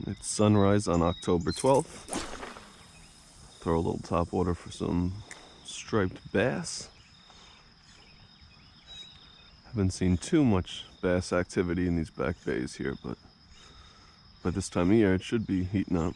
It's sunrise on October 12th. Throw a little top water for some striped bass. Haven't seen too much bass activity in these back bays here, but by this time of year it should be heating up.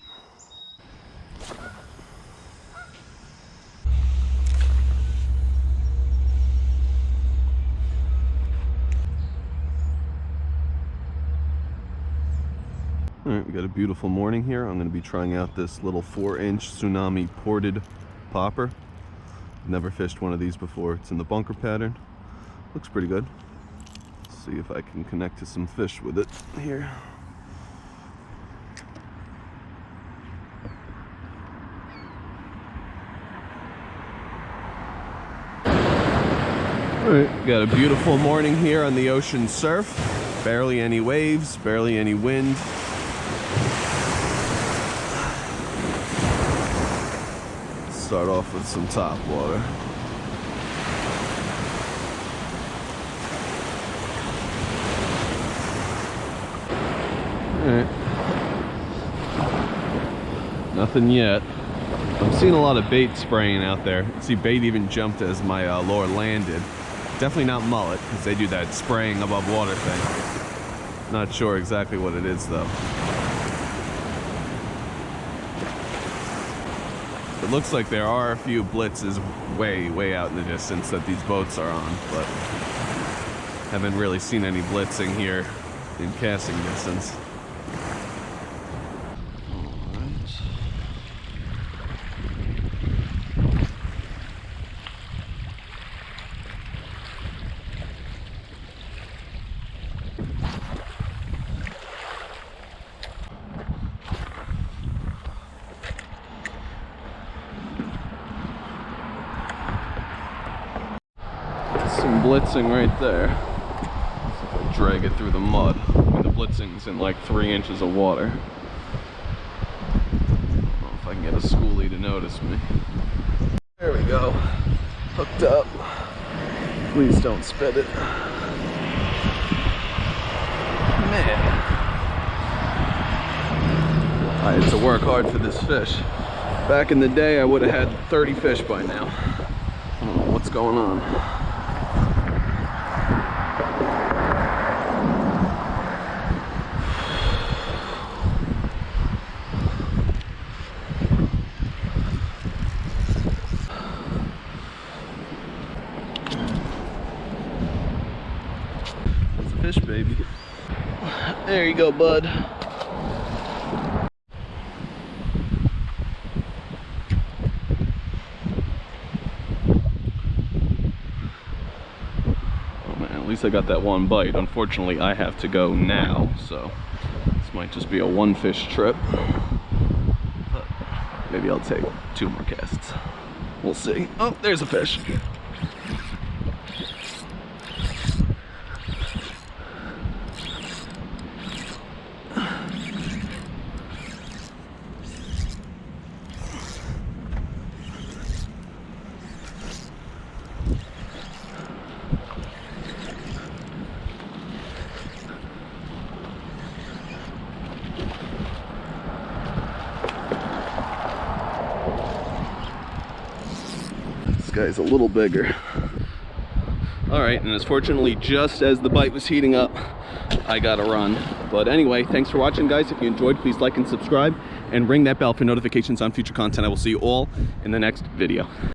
Alright, we got a beautiful morning here. I'm going to be trying out this little 4-inch Tsunami ported popper. Never fished one of these before. It's in the bunker pattern. Looks pretty good. Let's see if I can connect to some fish with it here. Alright, got a beautiful morning here on the ocean surf. Barely any waves, barely any wind. Start off with some top water. Alright. Nothing yet. I'm seeing a lot of bait spraying out there. See, bait even jumped as my lure landed. Definitely not mullet, because they do that spraying above water thing. Not sure exactly what it is though. It looks like there are a few blitzes way out in the distance that these boats are on, but haven't really seen any blitzing here in casting distance. Some blitzing right there. Let's see if I drag it through the mud. I mean, the blitzing's in like 3 inches of water. I don't know if I can get a schoolie to notice me. There we go. Hooked up. Please don't spit it. Man. I had to work hard for this fish. Back in the day, I would have had 30 fish by now. I don't know what's going on. Fish, baby. There you go, bud. Oh man, at least I got that one bite. Unfortunately, I have to go now, so this might just be a one-fish trip. But maybe I'll take 2 more casts. We'll see. Oh, there's a fish. This guy's a little bigger. Alright, and fortunately just as the bite was heating up, I gotta run. But anyway, thanks for watching, guys. If you enjoyed, please like and subscribe and ring that bell for notifications on future content. I will see you all in the next video.